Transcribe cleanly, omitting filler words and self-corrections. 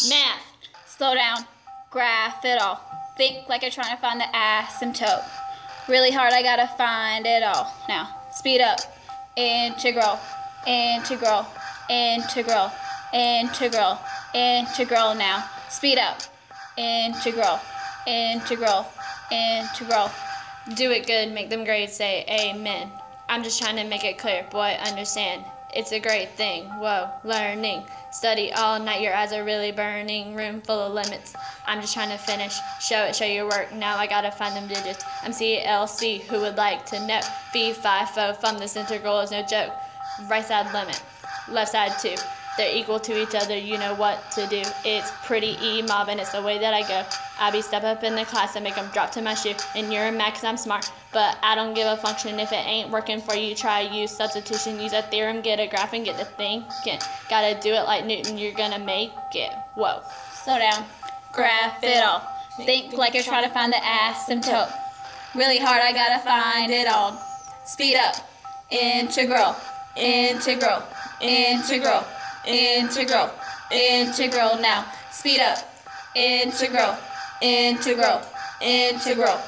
Math. Slow down. Graph it all. Think like you're trying to find the asymptote. Really hard, I gotta find it all. Now, speed up. Integral. Integral. Integral. Integral. Integral now. Speed up. Integral. Integral. Integral. Do it good, make them grades say amen. I'm just trying to make it clear, boy, understand. It's a great thing, whoa, learning. Study all night, your eyes are really burning. Room full of limits, I'm just trying to finish. Show your work, now I gotta find them digits. I'm CLC, who would like to know? Phi, Phi, Pho, Fum, this integral is no joke. Right side limit, left side too. They're equal to each other, you know what to do. It's pretty E-mob and it's the way that I go. Abby, step up in the class and make them drop to my shoe. And you're mad 'cause I'm smart, but I don't give a function if it ain't working for you. Try use substitution, use a theorem, get a graph and get to thinking. Gotta do it like Newton, you're gonna make it. Whoa. Slow down. Graph it all. Think like you're trying to find the asymptote. Really hard, I gotta find it all. Speed up. Integral. Integral. Integral. Integral. Integral now. Speed up. Integral. Integral. Integral.